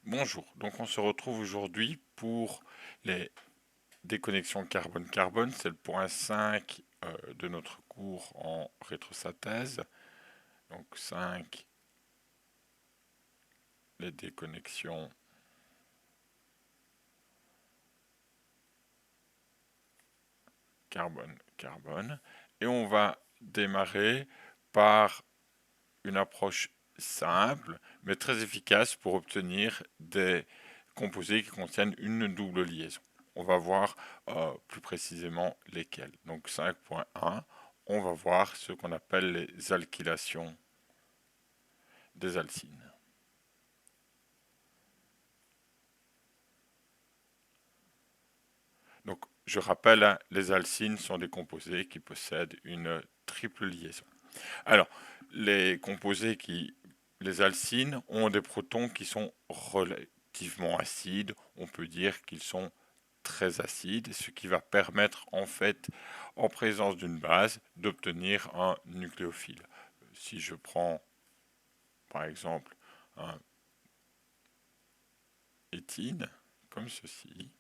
Bonjour, donc on se retrouve aujourd'hui pour les déconnexions carbone-carbone, c'est le point 5 de notre cours en rétrosynthèse. Donc 5, les déconnexions carbone-carbone. Et on va démarrer par une approche simple mais très efficace pour obtenir des composés qui contiennent une double liaison. On va voir plus précisément lesquels. Donc 5.1, on va voir ce qu'on appelle les alkylations des alcynes. Donc je rappelle, hein, les alcynes sont des composés qui possèdent une triple liaison. Alors, les alcynes ont des protons qui sont relativement acides. On peut dire qu'ils sont très acides, ce qui va permettre en fait, en présence d'une base, d'obtenir un nucléophile. Si je prends par exemple un éthine, comme ceci,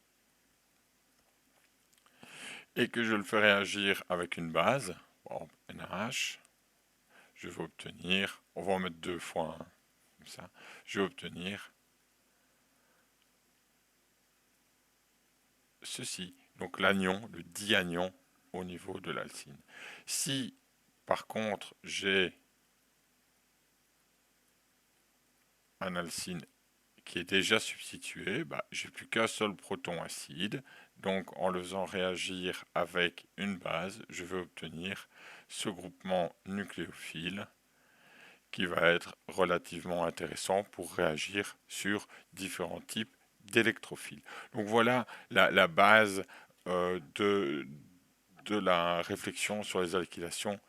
et que je le fais réagir avec une base, bon, NaH, je vais obtenir, on va en mettre deux fois, hein, comme ça, je vais obtenir ceci, donc l'anion, le dianion au niveau de l'alcyne. Si par contre j'ai un alcyne qui est déjà substitué, bah, j'ai plus qu'un seul proton acide, donc en le faisant réagir avec une base, je vais obtenir ce groupement nucléophile qui va être relativement intéressant pour réagir sur différents types d'électrophiles. Donc voilà la base de la réflexion sur les alkylations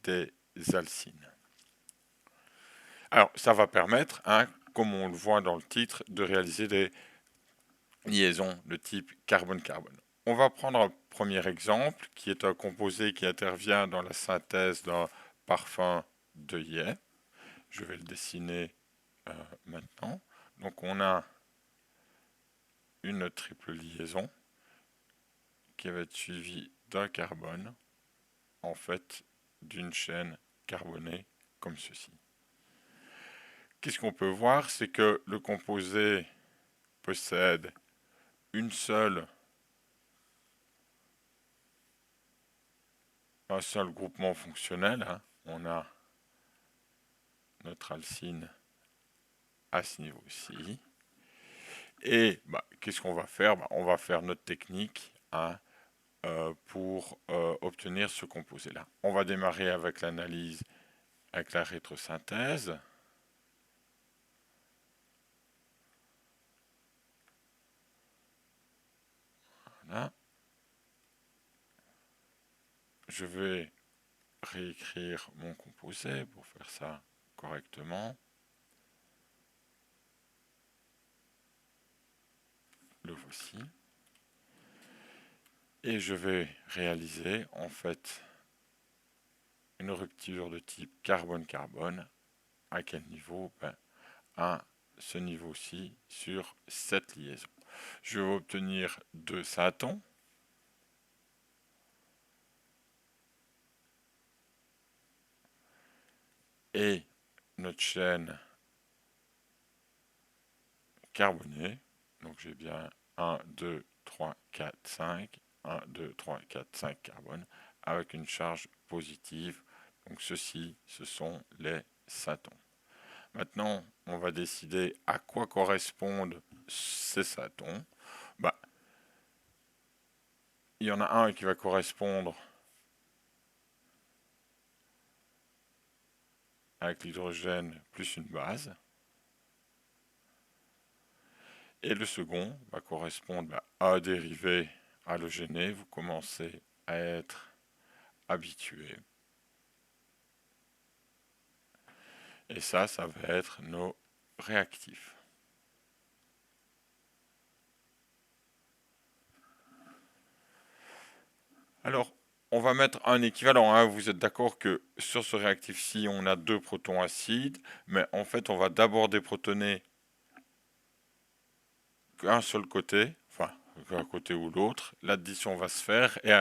des alcynes. Alors ça va permettre, hein, comme on le voit dans le titre, de réaliser des liaisons de type carbone-carbone. On va prendre un premier exemple qui est un composé qui intervient dans la synthèse d'un parfum d'œillet. Je vais le dessiner maintenant. Donc on a une triple liaison qui va être suivie d'un carbone, en fait d'une chaîne carbonée comme ceci. Qu'est-ce qu'on peut voir? C'est que le composé possède un seul groupement fonctionnel, hein. On a notre alcyne à ce niveau-ci. Et bah, qu'est-ce qu'on va faire? Bah, on va faire notre technique, hein, pour obtenir ce composé-là. On va démarrer avec l'analyse, avec la rétrosynthèse. Voilà. Je vais réécrire mon composé pour faire ça correctement. Le voici. Et je vais réaliser en fait une rupture de type carbone-carbone. À quel niveau? À ce niveau-ci sur cette liaison. Je vais obtenir deux syntons. Et notre chaîne carbonée. Donc j'ai bien 1, 2, 3, 4, 5. 1, 2, 3, 4, 5 carbone avec une charge positive. Donc ceci, ce sont les syntons. Maintenant, on va décider à quoi correspondent ces syntons. Bah, il y en a un qui va correspondre avec l'hydrogène plus une base. Et le second va correspondre à un dérivé halogéné. Vous commencez à être habitué. Et ça va être nos réactifs. Alors, on va mettre un équivalent, hein. Vous êtes d'accord que sur ce réactif-ci, on a deux protons acides, mais en fait, on va d'abord déprotoner qu'un seul côté, enfin un côté ou l'autre, l'addition va se faire et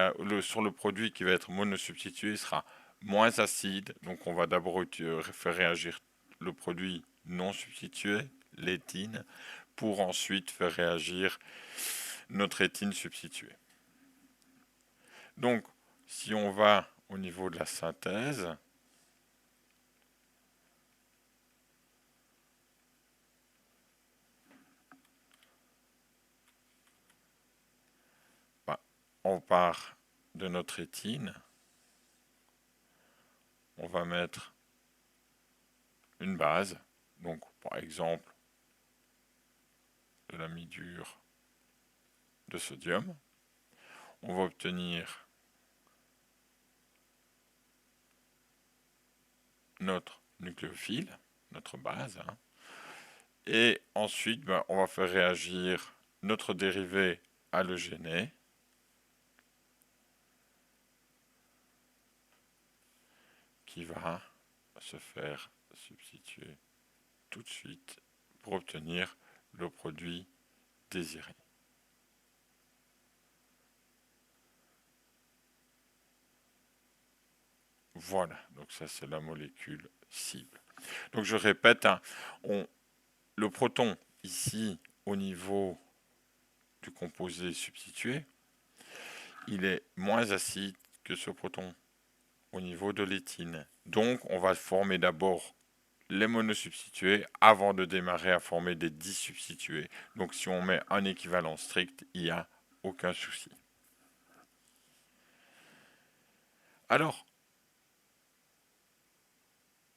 sur le produit qui va être monosubstitué, il sera moins acide. Donc on va d'abord faire réagir le produit non substitué, l'éthine, pour ensuite faire réagir notre éthine substituée. Donc si on va au niveau de la synthèse, on part de notre éthine, on va mettre une base, donc par exemple de l'amidure de sodium. On va obtenir notre nucléophile, notre base, hein. Et ensuite, on va faire réagir notre dérivé halogéné qui va se faire substituer tout de suite pour obtenir le produit désiré. Voilà, donc ça c'est la molécule cible. Donc je répète, hein, le proton ici au niveau du composé substitué, il est moins acide que ce proton au niveau de l'éthine. Donc on va former d'abord les monosubstitués avant de démarrer à former des disubstitués. Donc si on met un équivalent strict, il n'y a aucun souci. Alors,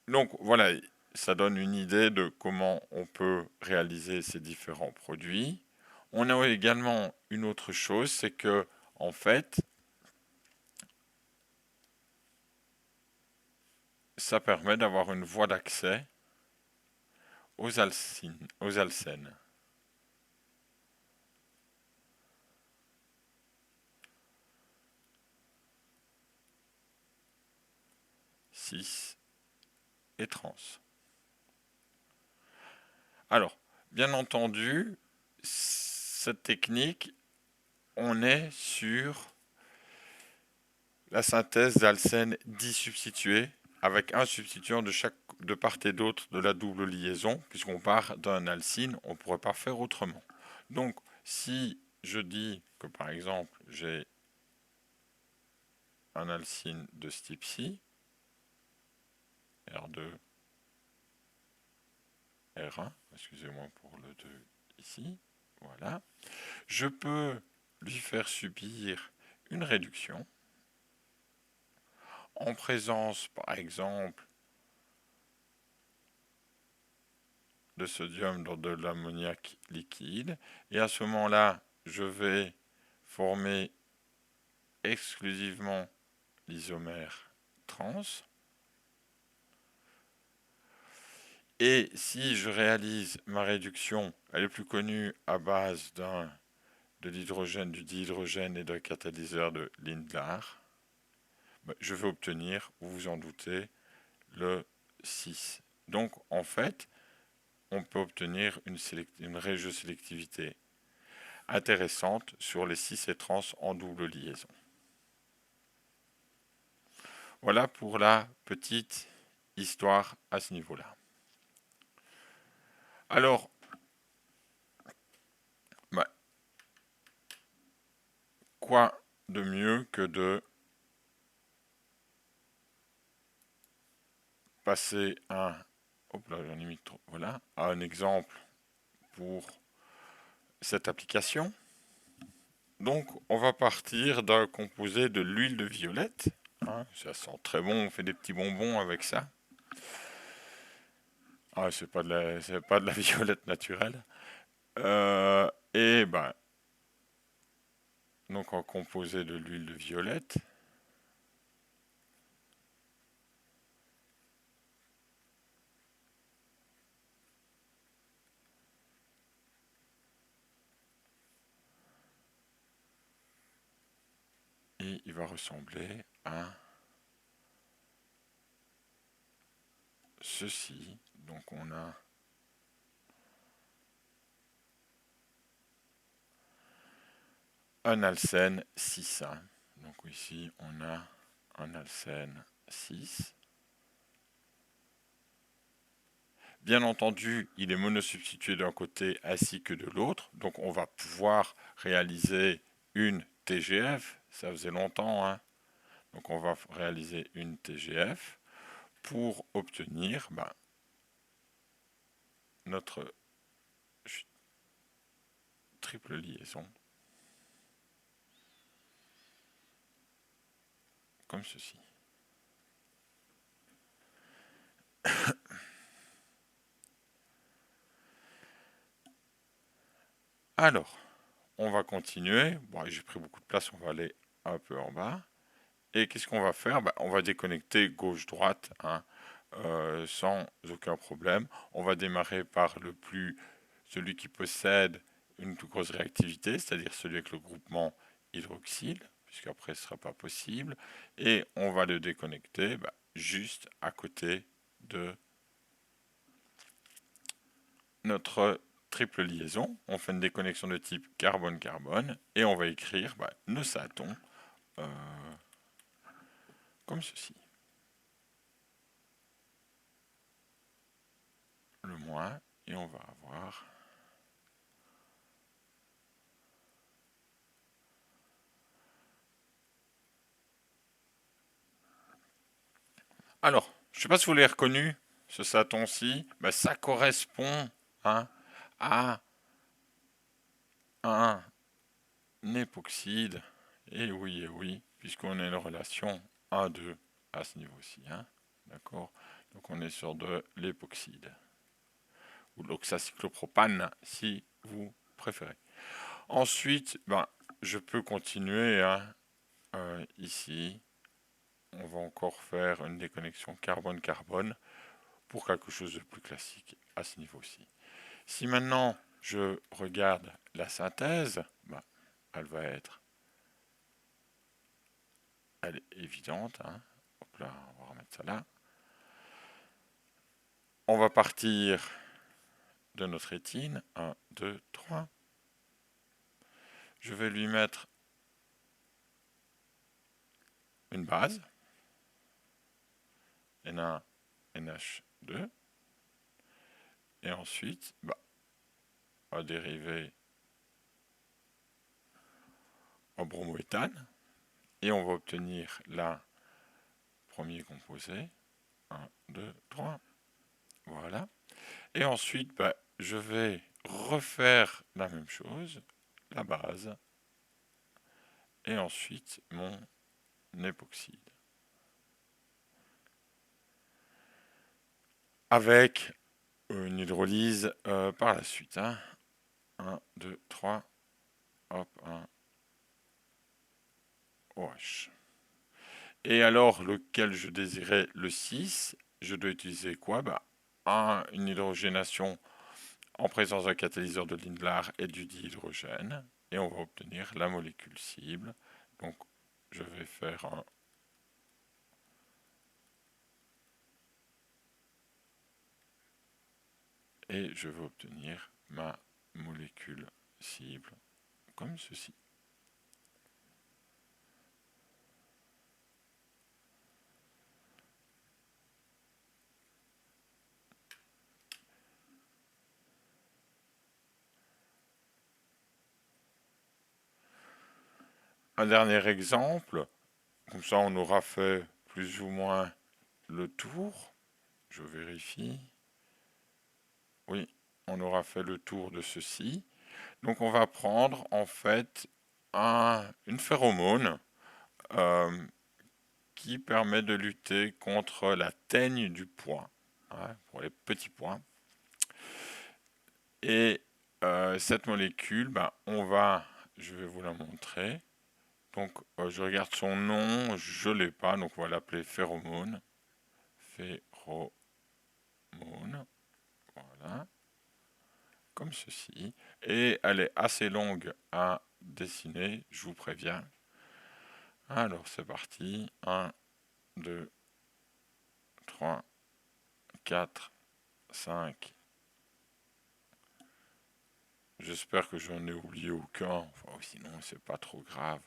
donc voilà, ça donne une idée de comment on peut réaliser ces différents produits. On a également une autre chose, c'est que en fait, ça permet d'avoir une voie d'accès aux alcènes. 6 et trans. Alors, bien entendu, cette technique, on est sur la synthèse d'alcènes disubstitués avec un substituant de part et d'autre de la double liaison, puisqu'on part d'un alcyne, on ne pourrait pas faire autrement. Donc, si je dis que par exemple j'ai un alcyne de ce type-ci, R2, R1, excusez-moi pour le 2 ici, voilà, je peux lui faire subir une réduction en présence, par exemple, de sodium dans de l'ammoniac liquide. Et à ce moment-là, je vais former exclusivement l'isomère trans. Et si je réalise ma réduction, elle est plus connue à base de l'hydrogène, du dihydrogène et d'un catalyseur de Lindlar, je vais obtenir, vous vous en doutez, le 6. Donc en fait, on peut obtenir une régiosélectivité intéressante sur les 6 et trans en double liaison. Voilà pour la petite histoire à ce niveau-là. Alors, quoi de mieux que de passer hop là, j'en ai mis trop, voilà, à un exemple pour cette application. Donc, on va partir d'un composé de l'huile de violette. Hein, ça sent très bon, on fait des petits bonbons avec ça. Ah, c'est pas de la violette naturelle. Et donc en composé de l'huile de violette. Et il va ressembler à ceci. Donc on a un alcène 6. Hein. Donc ici, on a un alcène 6. Bien entendu, il est monosubstitué d'un côté ainsi que de l'autre, donc on va pouvoir réaliser une TGF, ça faisait longtemps, hein. Donc on va réaliser une TGF pour obtenir notre triple liaison, comme ceci. Alors, on va continuer. Bon, j'ai pris beaucoup de place, on va aller un peu en bas. Et qu'est-ce qu'on va faire? On va déconnecter gauche-droite, hein, sans aucun problème. On va démarrer par celui qui possède une plus grosse réactivité, c'est-à-dire celui avec le groupement hydroxyle, puisqu'après ce ne sera pas possible. Et on va le déconnecter juste à côté de notre triple liaison. On fait une déconnexion de type carbone-carbone et on va écrire nos satons comme ceci. Le moins, et on va avoir alors, je ne sais pas si vous l'avez reconnu, ce saton-ci, ça correspond, hein, à un époxyde. Et oui, puisqu'on a une relation 1-2 à ce niveau-ci. Hein, d'accord. Donc on est sur de l'époxyde. Ou l'oxacyclopropane, si vous préférez. Ensuite, je peux continuer, hein, ici. On va encore faire une déconnexion carbone-carbone pour quelque chose de plus classique à ce niveau-ci. Si maintenant je regarde la synthèse, elle va être, elle est évidente. Hein. Hop là, on va remettre ça là. On va partir de notre éthine. 1, 2, 3. Je vais lui mettre une base. Na, NH2. Et ensuite, on va dériver en bromoéthane. Et on va obtenir la premier composé. 1, 2, 3. Voilà. Et ensuite, je vais refaire la même chose, la base, et ensuite mon époxyde. Avec une hydrolyse par la suite. Hein. 1, 2, 3. Hop, 1. OH. Et alors, lequel je désirais le 6, je dois utiliser quoi? Une hydrogénation en présence d'un catalyseur de Lindlar et du dihydrogène. Et on va obtenir la molécule cible. Donc, je vais faire un et je vais obtenir ma molécule cible comme ceci. Un dernier exemple, comme ça on aura fait plus ou moins le tour. Je vérifie. Oui, on aura fait le tour de ceci. Donc on va prendre en fait une phéromone qui permet de lutter contre la teigne du pois, hein, pour les petits pois. Et cette molécule, je vais vous la montrer. Donc je regarde son nom, je ne l'ai pas, donc on va l'appeler phéromone. Phéromone, voilà, comme ceci. Et elle est assez longue à dessiner, je vous préviens. Alors c'est parti, 1, 2, 3, 4, 5, J'espère que j'en ai oublié aucun. Enfin, sinon, c'est pas trop grave.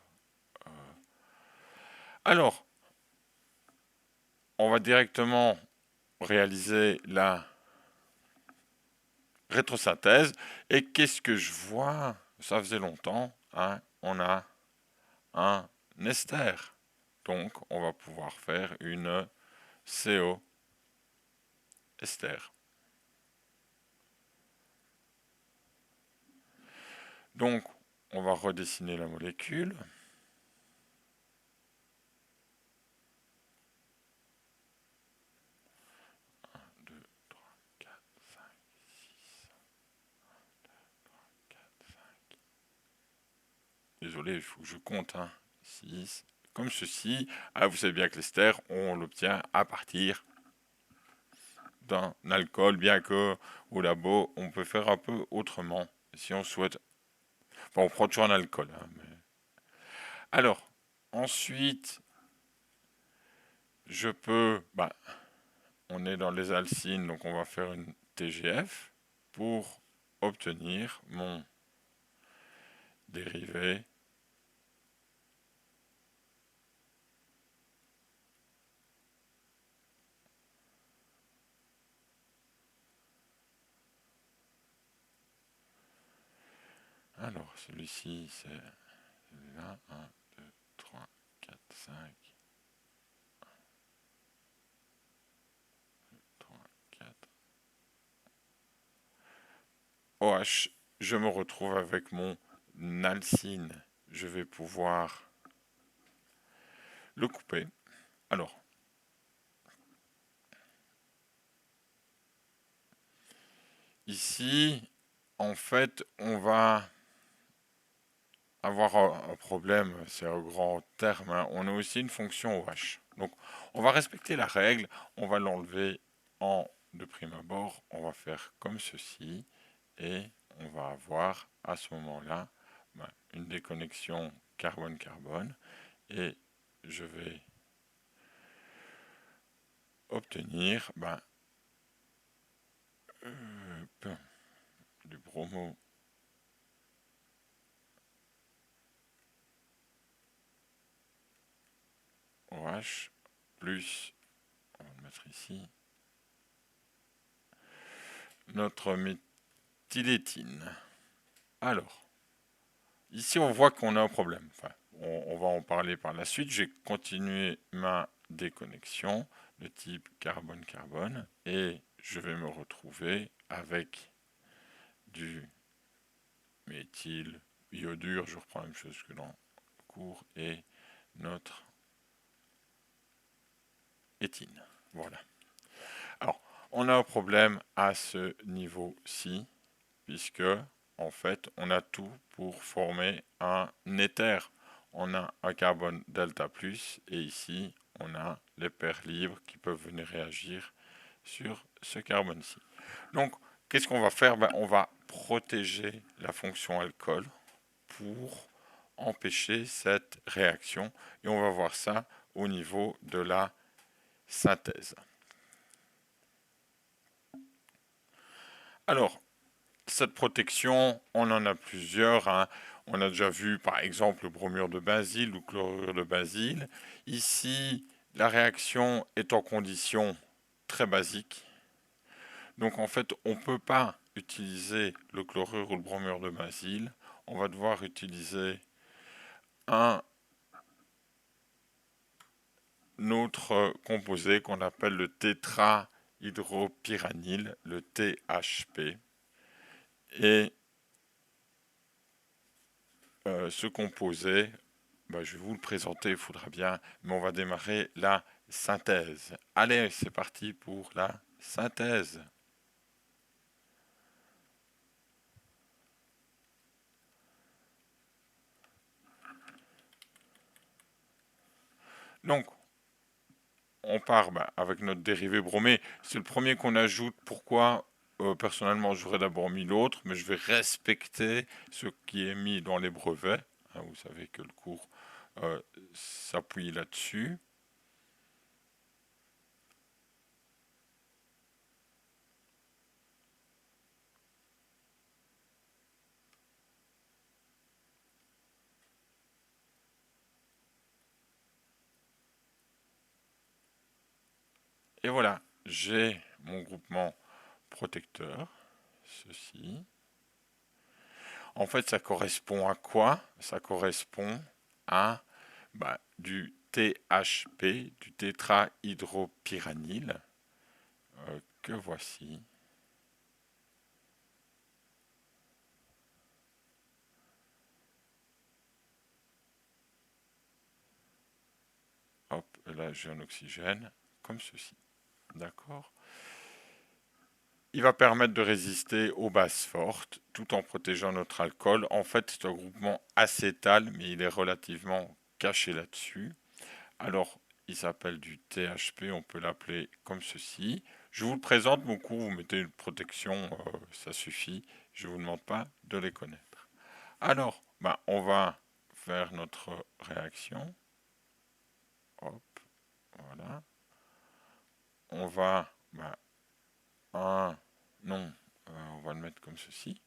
Alors, on va directement réaliser la rétrosynthèse. Et qu'est-ce que je vois? Ça faisait longtemps, hein, on a un ester. Donc, on va pouvoir faire une CO ester. Donc, on va redessiner la molécule. 2, 3, 4, 5, 6. Désolé, il faut que je compte. 6. Comme ceci. Ah, vous savez bien que l'ester, on l'obtient à partir d'un alcool, bien que au labo, on peut faire un peu autrement, si on souhaite. Enfin, on prend toujours un alcool. Alors, ensuite, je peux... on est dans les alcynes, donc on va faire une TGF pour obtenir mon dérivé Alors, celui-ci, c'est celui-là. 1, 2, 3, 4, 5. 3, 4. OH, je me retrouve avec mon alcyne. Je vais pouvoir le couper. Alors, ici, en fait, on va avoir un problème, c'est un grand terme, hein. On a aussi une fonction OH. Donc, on va respecter la règle, on va l'enlever de prime abord, on va faire comme ceci, et on va avoir à ce moment-là une déconnexion carbone-carbone, et je vais obtenir du bromo OH plus, on va le mettre ici, notre méthyléthine. Alors, ici on voit qu'on a un problème. Enfin, on va en parler par la suite. J'ai continué ma déconnexion de type carbone-carbone et je vais me retrouver avec du méthyle iodure. Je reprends la même chose que dans le cours et notre éthine. Voilà. Alors, on a un problème à ce niveau-ci, puisque, en fait, on a tout pour former un éther. On a un carbone delta plus, et ici, on a les paires libres qui peuvent venir réagir sur ce carbone-ci. Donc, qu'est-ce qu'on va faire? On va protéger la fonction alcool pour empêcher cette réaction, et on va voir ça au niveau de la synthèse. Alors, cette protection, on en a plusieurs, hein. On a déjà vu par exemple le bromure de benzyle ou chlorure de benzyle. Ici, la réaction est en condition très basique. Donc en fait, on ne peut pas utiliser le chlorure ou le bromure de benzyle. On va devoir utiliser un autre composé qu'on appelle le tétrahydropyranyle, le THP. Et ce composé, je vais vous le présenter, il faudra bien, mais on va démarrer la synthèse. Allez, c'est parti pour la synthèse. Donc, on part avec notre dérivé bromé. C'est le premier qu'on ajoute. Pourquoi personnellement, j'aurais d'abord mis l'autre, mais je vais respecter ce qui est mis dans les brevets. Hein, vous savez que le cours s'appuie là-dessus. Et voilà, j'ai mon groupement protecteur, ceci. En fait, ça correspond à quoi? Ça correspond à du THP, du tétrahydropyranil, que voici. Hop, et là j'ai un oxygène, comme ceci. D'accord? Il va permettre de résister aux bases fortes, tout en protégeant notre alcool. En fait, c'est un groupement acétal, mais il est relativement caché là-dessus. Alors, il s'appelle du THP, on peut l'appeler comme ceci. Je vous le présente, mon cours, vous mettez une protection, ça suffit. Je ne vous demande pas de les connaître. Alors, on va faire notre réaction. Hop, voilà. On va, non, on va le mettre comme ceci.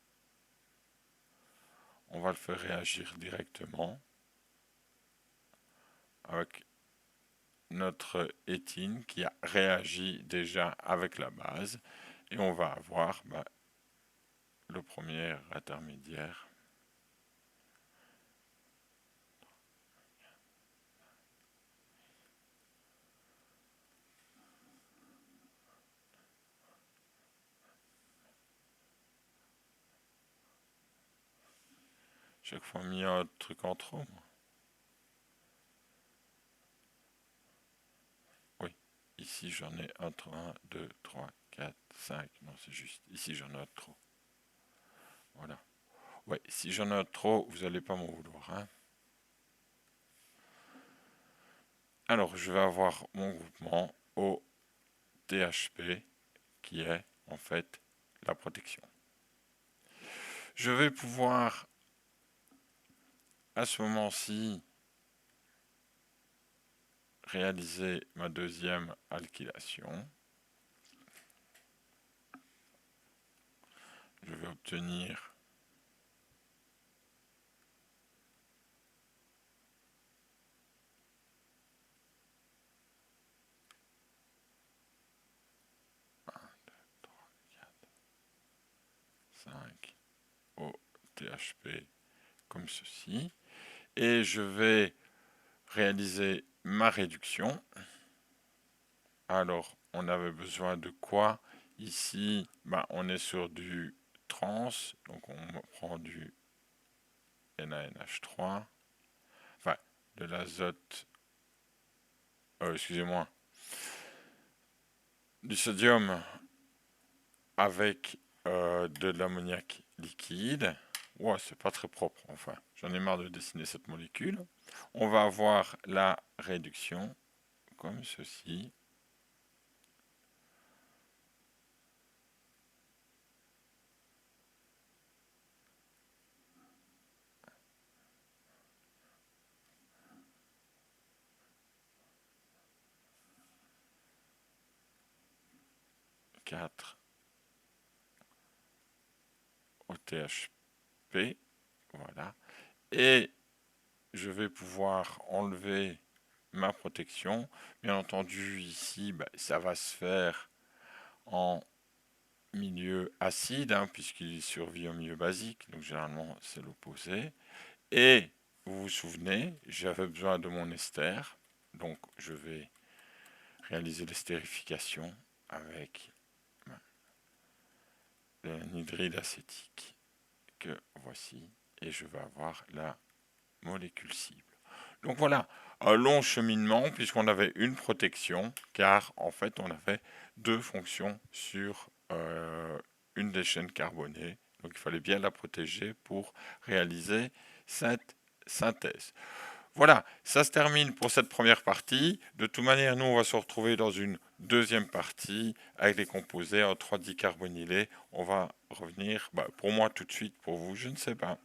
On va le faire réagir directement avec notre éthine qui a réagi déjà avec la base. Et on va avoir le premier intermédiaire. Chaque fois mis un truc en trop. Oui. Ici j'en ai un, 2, 3, 4, 5. Non, c'est juste. Ici j'en ai un trop. Voilà. Ouais, si j'en ai un trop, vous n'allez pas m'en vouloir. Hein. Alors, je vais avoir mon groupement au THP qui est en fait la protection. Je vais pouvoir à ce moment-ci réaliser ma deuxième alkylation. Je vais obtenir au THP comme ceci. Et je vais réaliser ma réduction. Alors, on avait besoin de quoi? Ici, on est sur du trans, donc on prend du NaNH3, enfin, de l'azote, excusez-moi, du sodium avec de l'ammoniac liquide. Ouais, c'est pas très propre, enfin, j'en ai marre de dessiner cette molécule. On va avoir la réduction, comme ceci. Au THP, voilà. Et je vais pouvoir enlever ma protection. Bien entendu, ici, ça va se faire en milieu acide, puisqu'il survit au milieu basique. Donc généralement, c'est l'opposé. Et vous vous souvenez, j'avais besoin de mon ester. Donc je vais réaliser l'estérification avec l'anhydride acétique que voici. Et je vais avoir la molécule cible. Donc voilà, un long cheminement puisqu'on avait une protection, car en fait on avait deux fonctions sur une des chaînes carbonées. Donc il fallait bien la protéger pour réaliser cette synthèse. Voilà, ça se termine pour cette première partie. De toute manière, nous on va se retrouver dans une deuxième partie avec les composés en 3 dicarbonylés. On va revenir, pour moi tout de suite, pour vous, je ne sais pas.